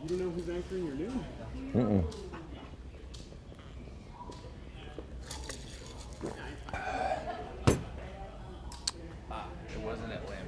You don't know who's anchoring your noon? It wasn't at Lamb.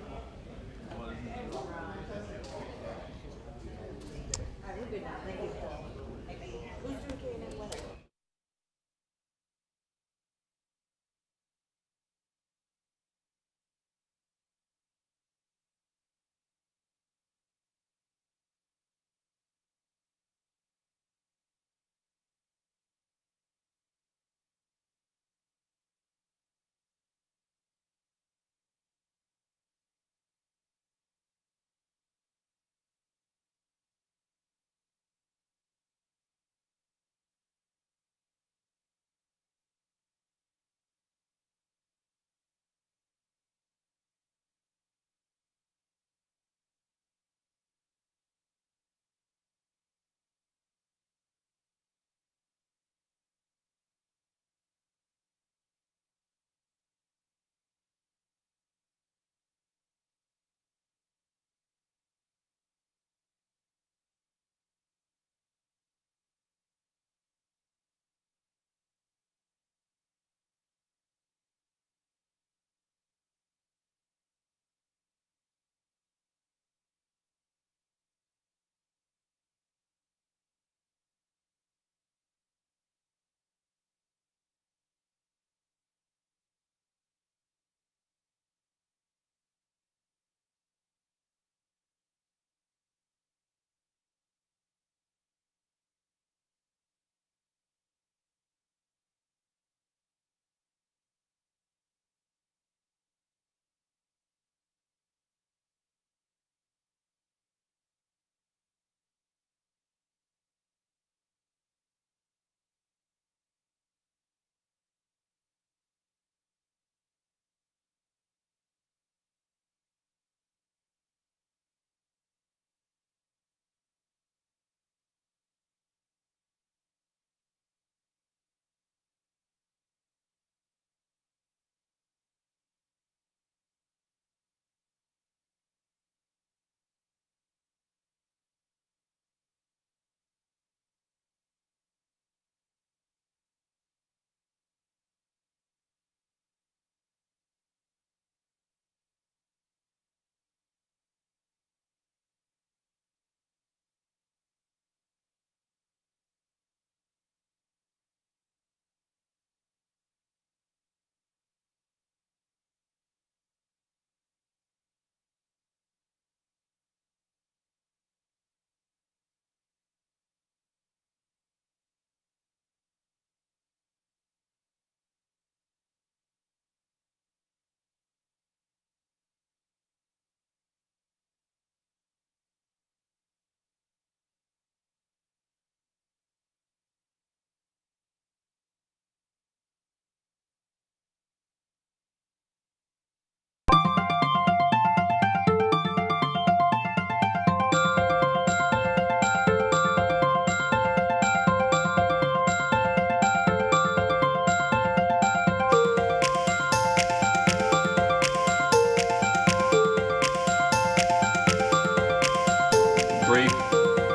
Three,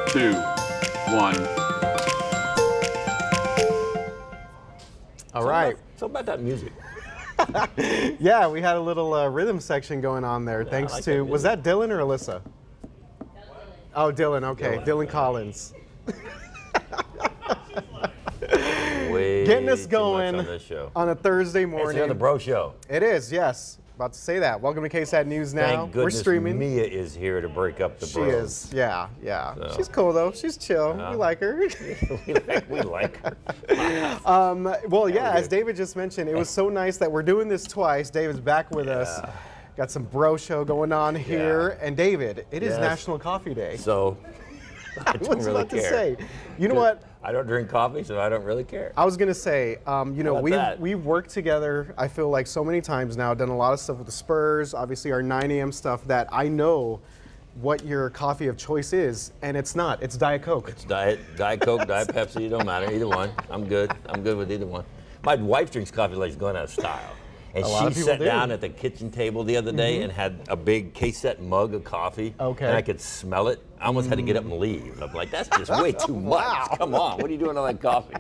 two, one. All right. So about that music. Yeah, we had a little rhythm section going on there. Thanks like to, that was music. that Dylan or Alyssa? Oh, Dylan, okay. Dylan Collins. Way Getting us too going much on this show. on a Thursday It's morning. another bro show. It is, yes. About to say that. Welcome to KSAT News Now. Thank goodness We're streaming. Mia is here to break up the She bros. is, yeah. So. She's cool though. She's chill. We like her. we like her. Well, yeah, as David just mentioned, it was so nice that we're doing this twice. David's back with us. Got some bro show going on here. And David, it is Yes. National Coffee Day. So I I don't was really about to care. say, you know what? I don't drink coffee, so I don't really care. I was gonna say, you know, about that? we've worked together. I feel like so many times now, done a lot of stuff with the Spurs. Obviously, our 9 a.m. stuff. That I know what your coffee of choice is, and it's not. It's Diet Coke. It's Diet Coke, Diet Pepsi, it don't matter, either one. I'm good with either one. My wife drinks coffee like it's going out of style. And A lot of she people sat do. down at the kitchen table the other day and had a big KSAT mug of coffee. Okay. And I could smell it. I almost had to get up and leave. I'm like, that's just way too much. Wow. Come on, what are you doing all that coffee?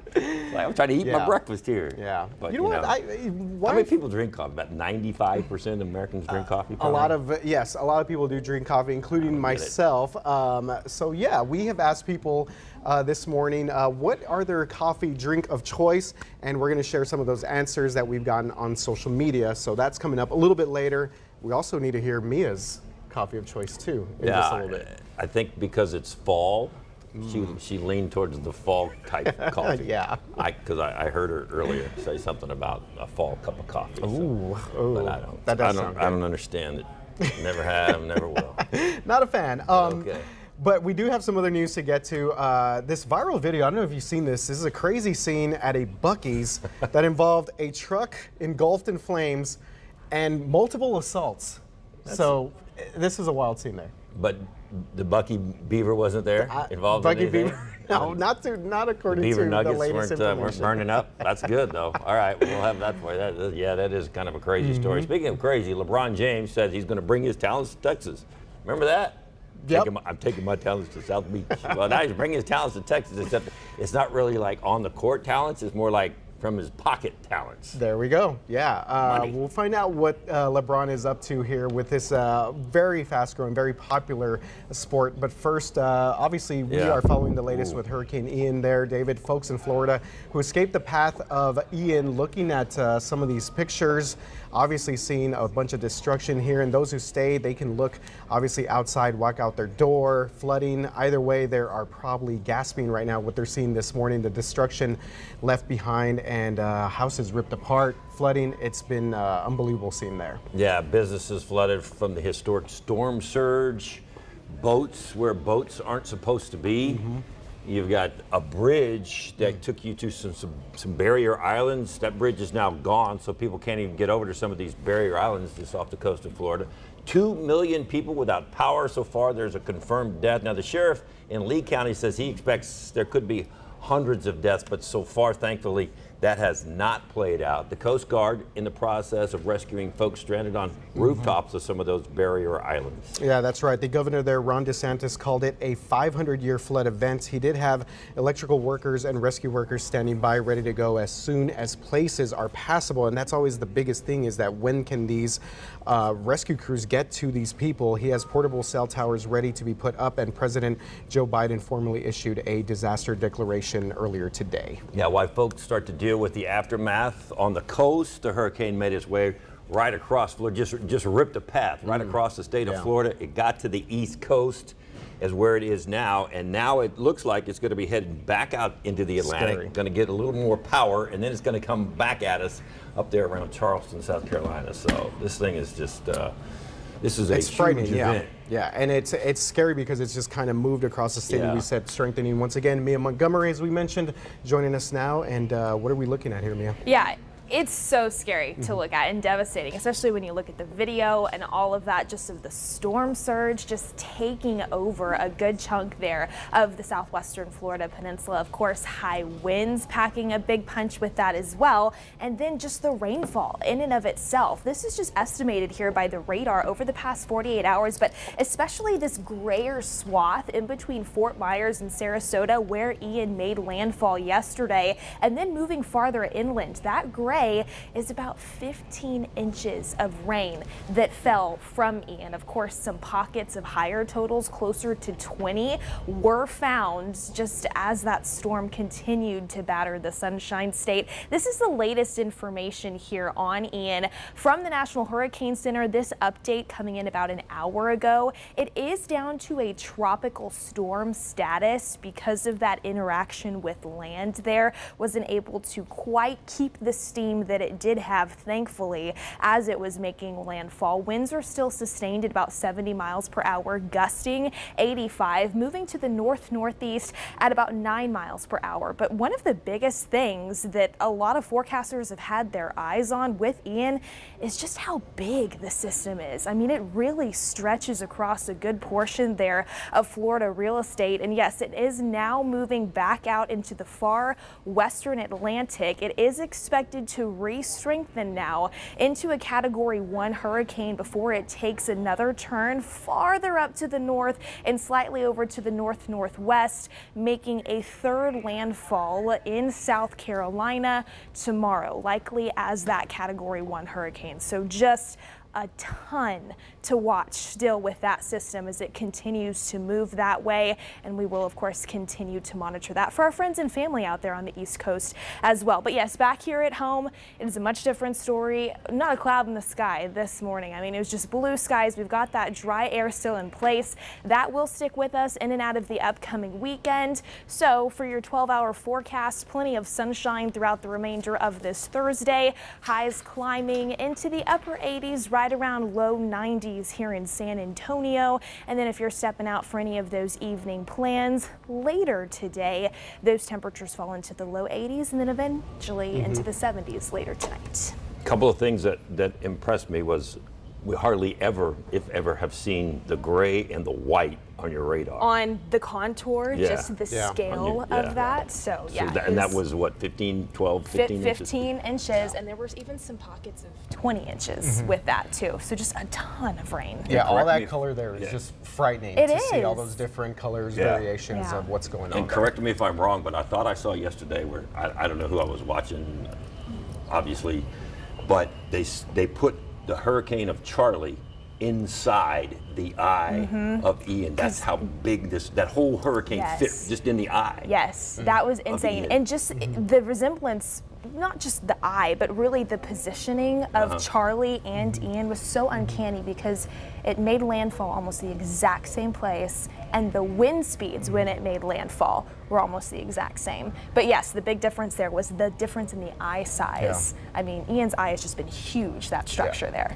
Like, I'm trying to eat my breakfast here. Yeah. But, you know what? how many people drink coffee? About 95% of Americans drink coffee. A lot of people do drink coffee, including myself. So yeah, we have asked people this morning what are their coffee drink of choice, and we're going to share some of those answers that we've gotten on social media. So that's coming up a little bit later. We also need to hear Mia's coffee of choice too in just a little bit. I think because it's fall, she leaned towards the fall type coffee. Yeah. Because I heard her earlier say something about a fall cup of coffee. Ooh, But I don't understand it. Never have, never will. Not a fan. Okay. But we do have some other news to get to. This viral video, I don't know if you've seen this. This is a crazy scene at a Buc-ee's that involved a truck engulfed in flames and multiple assaults. So this is a wild scene there. But the Buc-ee beaver wasn't there involved in anything? Beaver? No, not according Beaver to the nuggets latest weren't burning up. That's good, though. All right, we'll have that for you. That is kind of a crazy story. Speaking of crazy, LeBron James said he's going to bring his talents to Texas. Remember that? Yep. I'm taking my talents to South Beach. Well, now he's bringing his talents to Texas, except it's not really like on the court talents. It's more like from his pocket talents. There we go. Yeah. We'll find out what LeBron is up to here with this very fast-growing, very popular sport. But first, obviously, we are following the latest with Hurricane Ian there. David, folks in Florida who escaped the path of Ian, looking at some of these pictures, obviously seeing a bunch of destruction here. And those who stay, they can look obviously outside, walk out their door, flooding. Either way, they are probably gasping right now what they're seeing this morning, the destruction left behind, and houses ripped apart, flooding. It's been unbelievable scene there. Yeah, businesses flooded from the historic storm surge, boats where boats aren't supposed to be. You've got a bridge that took you to some barrier islands. That bridge is now gone, so people can't even get over to some of these barrier islands just off the coast of Florida. 2 million people without power so far. There's a confirmed death. Now, the sheriff in Lee County says he expects there could be hundreds of deaths, but so far, thankfully, that has not played out. The Coast Guard in the process of rescuing folks stranded on rooftops of some of those barrier islands. Yeah, that's right. The governor there, Ron DeSantis, called it a 500-year flood event. He did have electrical workers and rescue workers standing by, ready to go as soon as places are passable. And that's always the biggest thing, is that when can these rescue crews get to these people? He has portable cell towers ready to be put up, and President Joe Biden formally issued a disaster declaration earlier today. Yeah, while folks start to deal with the aftermath on the coast, the hurricane made its way right across Florida, just ripped a path right across the state of Florida. It got to the East Coast, is where it is now, and now it looks like it's going to be heading back out into the Atlantic, going to get a little more power, and then it's going to come back at us up there around Charleston, South Carolina. So this thing is just this is a huge event. Yeah, and it's scary because it's just kind of moved across the state. And we said strengthening once again. Mia Montgomery, as we mentioned, joining us now. And what are we looking at here, Mia? Yeah. It's so scary to look at and devastating, especially when you look at the video and all of that, just of the storm surge just taking over a good chunk there of the southwestern Florida peninsula. Of course, high winds packing a big punch with that as well. And then just the rainfall in and of itself. This is just estimated here by the radar over the past 48 hours, but especially this grayer swath in between Fort Myers and Sarasota, where Ian made landfall yesterday, and then moving farther inland. That gray is about 15 inches of rain that fell from Ian. Of course, some pockets of higher totals, closer to 20, were found just as that storm continued to batter the Sunshine State. This is the latest information here on Ian from the National Hurricane Center. This update coming in about an hour ago. It is down to a tropical storm status because of that interaction with land there. Wasn't able to quite keep the steam that it did have, thankfully, as it was making landfall. Winds are still sustained at about 70 miles per hour, gusting 85, moving to the northeast at about 9 miles per hour. But one of the biggest things that a lot of forecasters have had their eyes on with Ian is just how big the system is. I mean, it really stretches across a good portion there of Florida real estate. And yes, it is now moving back out into the far western Atlantic. It is expected to re-strengthen now into a Category 1 hurricane before it takes another turn farther up to the north and slightly over to the north-northwest, making a third landfall in South Carolina tomorrow, likely as that Category 1 hurricane. So just a ton to watch still with that system as it continues to move that way, and we will of course continue to monitor that for our friends and family out there on the East Coast as well. But yes, back here at home, it is a much different story. Not a cloud in the sky this morning. I mean, it was just blue skies. We've got that dry air still in place. That will stick with us in and out of the upcoming weekend. So for your 12-hour forecast, plenty of sunshine throughout the remainder of this Thursday. Highs climbing into the upper 80s, right around low 90s here in San Antonio. And then if you're stepping out for any of those evening plans later today, those temperatures fall into the low 80s and then eventually into the 70s later tonight. A couple of things that impressed me was we hardly ever, if ever, have seen the gray and the white on your radar. On the contour, just the scale of that. So yeah. And that was what, 15 inches? 15 inches, and there were even some pockets of 20 inches with that too. So just a ton of rain. Yeah, all that color there is just frightening to see all those different colors, variations of what's going on. And correct me if I'm wrong, but I thought I saw yesterday where, I don't know who I was watching, obviously, but they put the hurricane of Charlie inside the eye of Ian. That's how big that whole hurricane fit just in the eye. Yes, that was insane. And just the resemblance, not just the eye, but really the positioning of Charlie and Ian was so uncanny because it made landfall almost the exact same place, and the wind speeds when it made landfall were almost the exact same. But yes, the big difference there was the difference in the eye size. I mean, Ian's eye has just been huge, that structure there.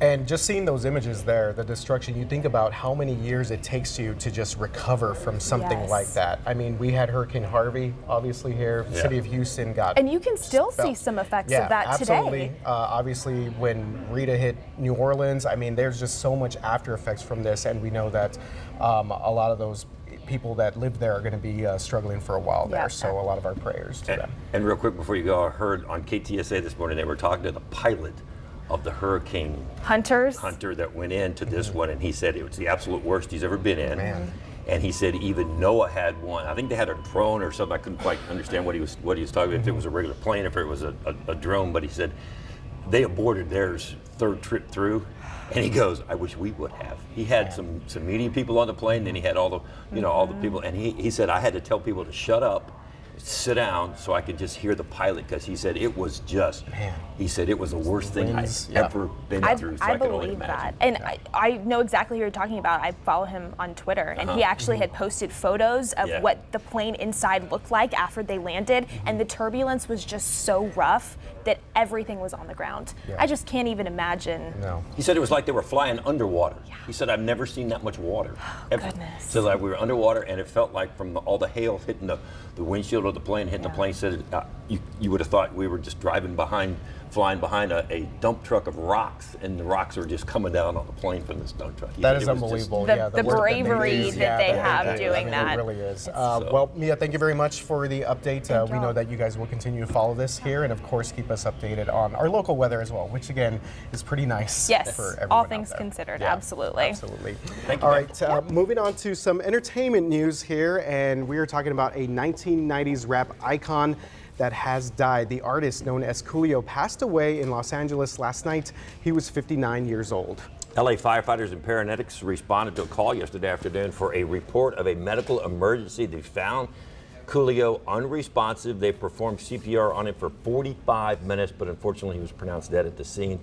And just seeing those images there, the destruction, you think about how many years it takes you to just recover from something like that. I mean, we had Hurricane Harvey, obviously, here. The city of Houston got And you can still see some effects of that absolutely. today. Obviously, when Rita hit New Orleans, I mean, there's just so much after effects from this, and we know that a lot of those people that live there are going to be struggling for a while there. So a lot of our prayers to them. And real quick before you go, I heard on KTSA this morning they were talking to the pilot of the hurricane hunter that went into this one, and he said it was the absolute worst he's ever been in. And he said even Noah had one. I think they had a drone or something. I couldn't quite understand what he was talking about, if it was a regular plane, if it was a drone, but he said they aborted theirs third trip through. And he goes, I wish we would have. He had some media people on the plane, then he had all the all the people, and he said I had to tell people to shut up, sit down, so I could just hear the pilot, because he said it was just, he said it was the worst thing I've ever been through. So I can only believe imagine. that. And I know exactly who you're talking about. I follow him on Twitter, and he actually had posted photos of what the plane inside looked like after they landed, and the turbulence was just so rough that everything was on the ground. I just can't even imagine. He said it was like they were flying underwater. He said, I've never seen that much water. Goodness. So like we were underwater, and it felt like from all the hail hitting the windshield of the plane, hitting the plane, said you would have thought we were just flying behind a dump truck of rocks, and the rocks were just coming down on the plane from this dump truck. That is unbelievable. The bravery that they have doing that. It really is. Well, Mia, thank you very much for the update. We know that you guys will continue to follow this here, and of course keep us updated on our local weather as well, which again is pretty nice. Yes, for everyone all out things there. considered, absolutely. Absolutely. Thank you. All right, moving on to some entertainment news here, and we are talking about a 1990s rap icon that has died. The artist known as Coolio passed away in Los Angeles last night. He was 59 years old. LA firefighters and paramedics responded to a call yesterday afternoon for a report of a medical emergency. They found Coolio unresponsive. They performed CPR on him for 45 minutes, but unfortunately he was pronounced dead at the scene.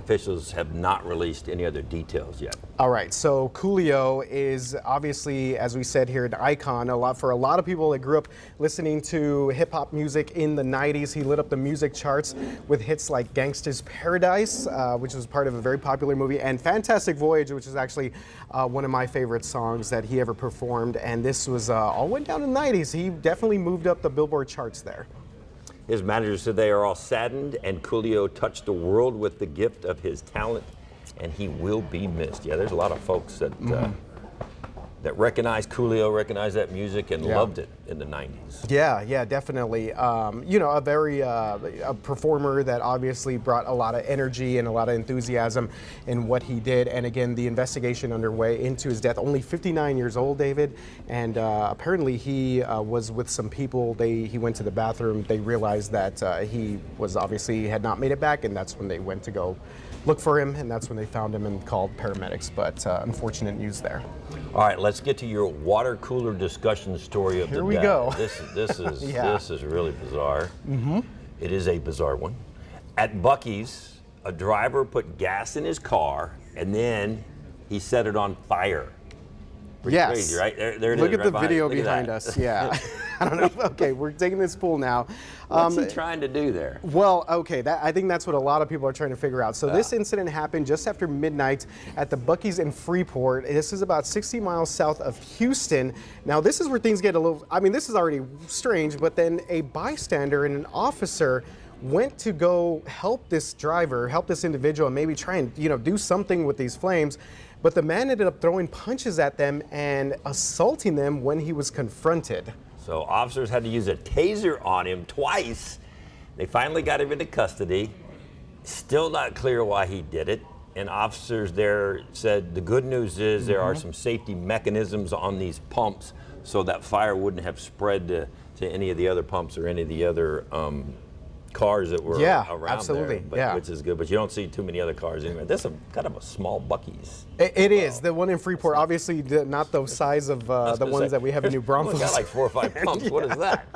Officials have not released any other details yet. All right, so Coolio is obviously, as we said here, an icon. For a lot of people that grew up listening to hip hop music in the 90s, he lit up the music charts with hits like Gangsta's Paradise, which was part of a very popular movie, and Fantastic Voyage, which is actually one of my favorite songs that he ever performed. And this was all went down in the 90s. He definitely moved up the Billboard charts there. His manager said they are all saddened, and Coolio touched the world with the gift of his talent, and he will be missed. Yeah, there's a lot of folks that that recognize Coolio, recognize that music, and loved it. in the 90s. Yeah, definitely. You know, a performer that obviously brought a lot of energy and a lot of enthusiasm in what he did. And again, the investigation underway into his death. Only 59 years old, David, and apparently he was with some people. He went to the bathroom. They realized that he was obviously had not made it back, and that's when they went to go look for him, and that's when they found him and called paramedics. But unfortunate news there. All right, let's get to your water cooler discussion story of the day. Here we go. This is Yeah. this is really bizarre. It is a bizarre one. At Buc-ee's, a driver put gas in his car and then he set it on fire. Pretty Yes. crazy, right? There it Look is, at right the behind video you. Look at behind that. us. Yeah. I don't know. Okay, we're taking this pool now. What's he trying to do there? Well, okay, I think that's what a lot of people are trying to figure out. So this incident happened just after midnight at the Buc-ee's in Freeport. This is about 60 miles south of Houston. Now, this is where things get a little, I mean, this is already strange, but then a bystander and an officer went to go help this driver, help this individual, and maybe try and, you know, do something with these flames. But the man ended up throwing punches at them and assaulting them when he was confronted. So officers had to use a taser on him twice. They finally got him into custody. Still not clear why he did it. And officers there said the good news is there are some safety mechanisms on these pumps so that fire wouldn't have spread to any of the other pumps or any of the other cars that were around absolutely. there, Yeah. which is good. But you don't see too many other cars anywhere. This is kind of a small Buc-ee's. It is. The one in Freeport, obviously not the size of the ones that we have in New Braunfels. Got like 4 or 5 pumps. What is that?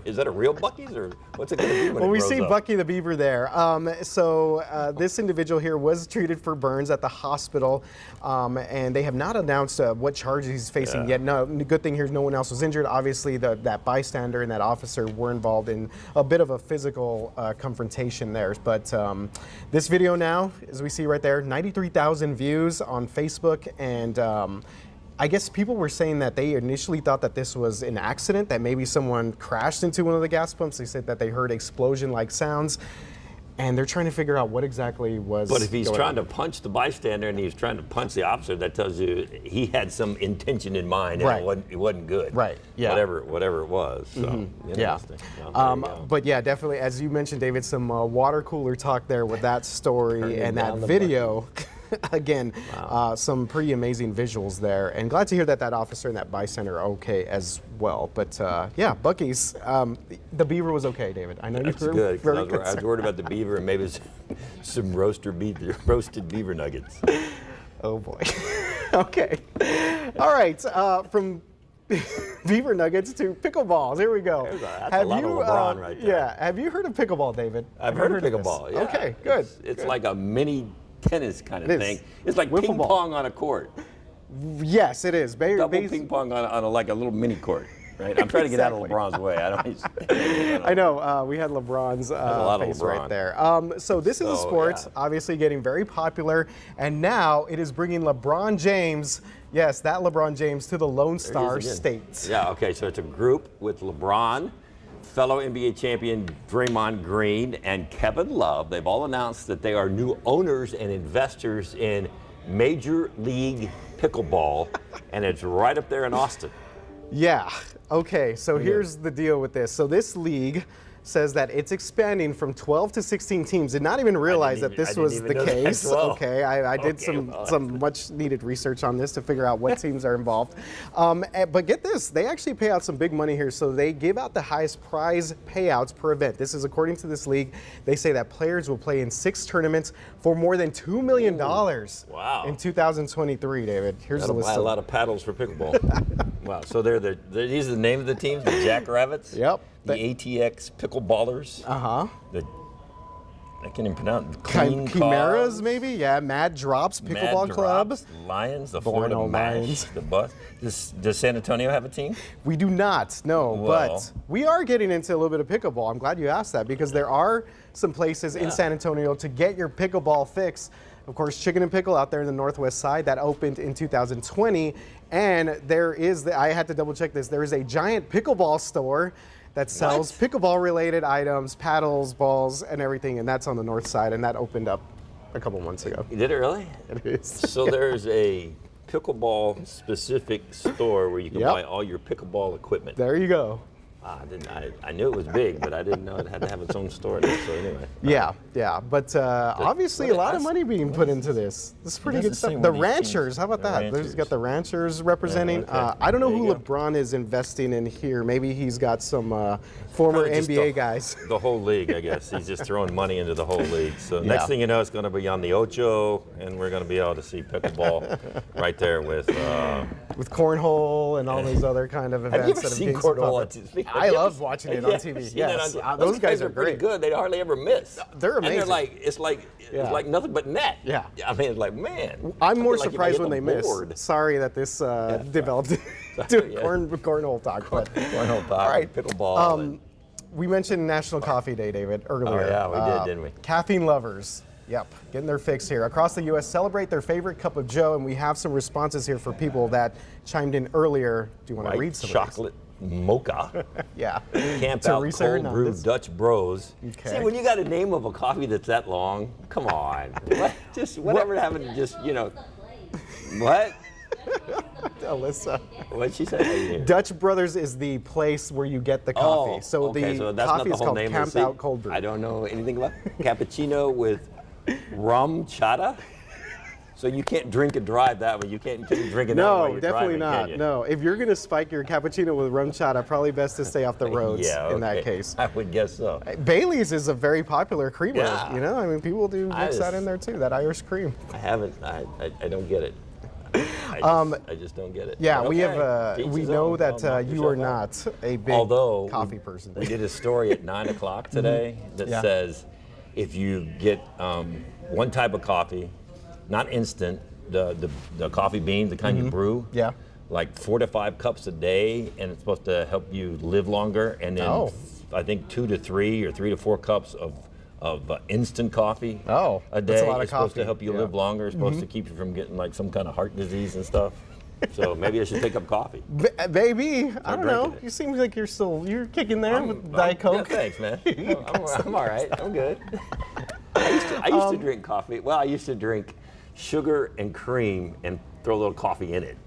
Is that a real Buc-ee's or what's it going to be when Well, it we grows see up? Buc-ee the beaver there. This individual here was treated for burns at the hospital, and they have not announced what charges he's facing yet. No, the good thing here is no one else was injured. Obviously, that bystander and that officer were involved in a bit of a physical confrontation there. But this video now, as we see right there, 93,000 views on Facebook, and I guess people were saying that they initially thought that this was an accident, that maybe someone crashed into one of the gas pumps. They said that they heard explosion-like sounds, and they're trying to figure out what exactly was But if he's going trying on. to punch the bystander and he's trying to punch the officer, that tells you he had some intention in mind Right. and it wasn't good. Right, yeah. Whatever it was. So, Yeah. interesting. Well, there you go. But yeah, definitely, as you mentioned, David, some water cooler talk there with that story Turning and that down the video. Again, some pretty amazing visuals there, and glad to hear that officer and that bystander are okay as well. But yeah, Buc-ee's, the beaver was okay, David. I know That's you were good. 'Cause very I was concerned. worried about the beaver and maybe some roasted beaver nuggets. Oh boy. Okay. All right. From beaver nuggets to pickleballs. Here we go. That's a lot of LeBron right there. Yeah. Have you heard of pickleball, David? I've heard of this? pickleball. Yeah. Okay. Good. It's like a mini tennis kind of It is. thing. It's like Wiffle ping ball. pong on a court. Yes, it is. Double ping pong on like a little mini court. Right? I'm trying to get out of LeBron's way. I know. We had LeBron's lot of face LeBron. right there. So this is a So, sport, yeah. obviously getting very popular, and now it is bringing LeBron James, yes, that LeBron James, to the Lone Star again. State. Yeah, okay, so it's a group with LeBron, fellow NBA champion Draymond Green, and Kevin Love. They've all announced that they are new owners and investors in Major League Pickleball, and it's right up there in Austin. Yeah. Okay. So here's the deal with this. So this league says that it's expanding from 12 to 16 teams. Did not even realize that I this didn't was even the know that. case. Well, Okay. I did okay, well. some much needed research on this to figure out what teams are involved. But get this, they actually pay out some big money here. So they give out the highest prize payouts per event. This is according to this league. They say that players will play in 6 tournaments for more than $2 million Wow. in 2023, David. Here's the That'll list. buy a lot of paddles for pickleball. Wow, so these are the name of the teams, the Jackrabbits? Yep. The ATX Pickleballers? Uh-huh. I can't even pronounce it. Clean Chimeras, Cause, maybe? Yeah, Mad Drops Pickleball Mad Club. Drops, Lions, the Borno Florida Mash, Lions. the Bus. Does San Antonio have a team? We do not, no, Well. but we are getting into a little bit of pickleball. I'm glad you asked that because there are some places in San Antonio to get your pickleball fix. Of course, Chicken and Pickle out there in the northwest side that opened in 2020, and there is, I had to double check this, there is a giant pickleball store that sells pickleball related items, paddles, balls, and everything, and that's on the north side, and that opened up a couple months ago. Did it really? It is. So there's a pickleball specific store where you can buy all your pickleball equipment. There you go. I knew it was big, but I didn't know it had to have its own store there. So anyway. Yeah. But obviously a lot of money being put into this. This is pretty good stuff. The ranchers, how about that? There's got the ranchers representing. I don't know who LeBron is investing in here. Maybe he's got some former NBA guys. The whole league, I guess. He's just throwing money into the whole league. So next thing you know, it's going to be on the Ocho, and we're going to be able to see pickleball right there with cornhole and all these other kind of events. Have you ever seen cornhole? I love watching it on TV. Yes, those guys are pretty good. They hardly ever miss. They're amazing. And they're like, it's like nothing but net. Yeah. I mean, it's like, man. I'm more surprised when they miss. Sorry that this developed into cornhole talk. Cornhole talk. All right, pickleball. We mentioned National Coffee Day, David, earlier. Oh yeah, we did, didn't we? Caffeine lovers. Yep, getting their fix here. Across the U.S., celebrate their favorite cup of joe, and we have some responses here for people that chimed in earlier. Do you want to read some chocolate mocha. Yeah. Camp out cold brew Dutch Bros. Okay. See, when you got a name of a coffee that's that long, come on. Just whatever happened to just, what? Alyssa. What'd she say? Dutch Brothers is the place where you get the coffee. So the that's coffee not the is whole called name Camp Out Cold Brew. I don't know anything about cappuccino with rum chata. So you can't drink and drive that way. You can't drink it that way. No, definitely not. No, if you're going to spike your cappuccino with rum chata, probably best to stay off the roads in that case. I would guess so. Bailey's is a very popular creamer. Yeah. I mean, people do mix that in there too, that Irish cream. I haven't. I don't get it. I just don't get it. Yeah, we have. We know that you are not a big coffee person. We did a story at 9 o'clock today that says if you get one type of coffee, not instant, the coffee bean, the kind you brew, like 4 to 5 cups a day, and it's supposed to help you live longer. And then I think 2 to 3 or 3 to 4 cups of instant coffee a day. That's a lot of it's supposed to help you live longer. It's supposed to keep you from getting like some kind of heart disease and stuff. So maybe I should pick up coffee. Maybe. I don't know. You seem like you're kicking there with Diet Coke. Yeah, thanks, man. I'm all right. I'm good. I used to drink coffee. Well, I used to drink sugar and cream and throw a little coffee in it.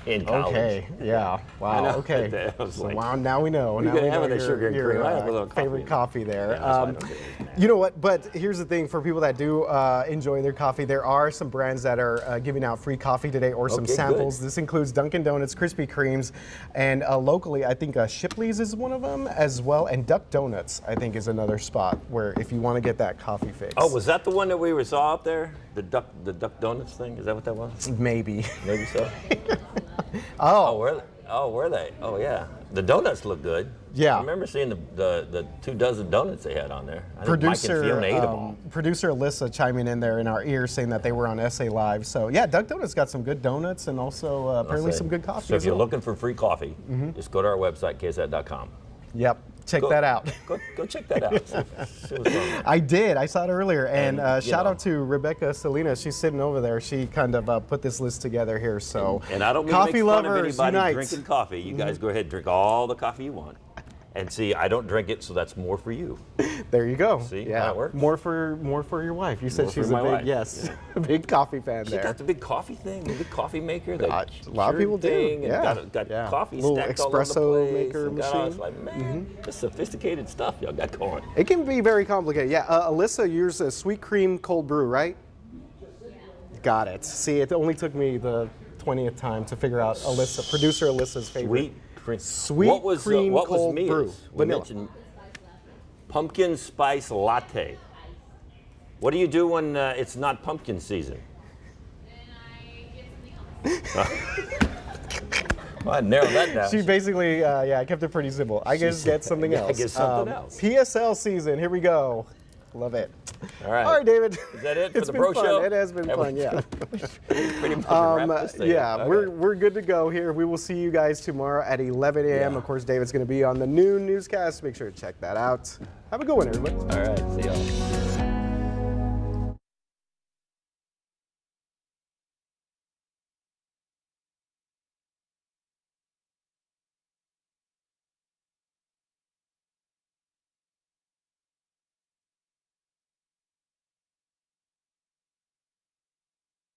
In college. Okay. Yeah. Wow. Okay. So now we know. Now we know your favorite coffee there. You know what? But here's the thing: for people that do enjoy their coffee, there are some brands that are giving out free coffee today, or some samples. This includes Dunkin' Donuts, Krispy Kremes, and locally, I think Shipley's is one of them as well, and Duck Donuts, I think, is another spot where if you want to get that coffee fix. Oh, was that the one that we saw up there? The Duck Donuts thing? Is that what that was? Maybe. Maybe so. Were they? Oh, yeah. The donuts look good. Yeah. I remember seeing the 2 dozen donuts they had on there. I think Mike and Fiona ate them all. Producer Alyssa chiming in there in our ear saying that they were on SA Live. So, yeah, Duck Donuts got some good donuts and also apparently some good coffee. So if you're looking for free coffee, just go to our website, KSAT.com. Yep. Check that out. Go check that out. I did. I saw it earlier. And shout out to Rebecca Salinas. She's sitting over there. She kind of put this list together here. So, and I don't mean coffee to make fun of lovers anybody unite. drinking coffee. You guys go ahead and drink all the coffee you want. And see, I don't drink it, so that's more for you. There you go. See how it works? More for your wife. You said she's a big a big coffee fan there. She got the big coffee thing, the big coffee maker. A lot of people do. Got coffee little stacked espresso all over the place. maker machine. I was like, man, this sophisticated stuff y'all got going. It can be very complicated. Yeah, Alyssa, yours a sweet cream cold brew, right? Got it. See, it only took me the 20th time to figure out producer Alyssa's favorite. Sweet cream cold brew. We mentioned pumpkin spice latte. What do you do when it's not pumpkin season? Well, narrow that down. She basically, I kept it pretty simple. I guess get something else. I guess something else. PSL season, here we go. Love it. All right. All right, David. Is that it for It's the been bro fun. show? It has been fun, yeah. Pretty much wrap this thing up. We're good to go here. We will see you guys tomorrow at 11 a.m. Yeah. Of course, David's going to be on the noon newscast. Make sure to check that out. Have a good one, everybody. All right. See y'all.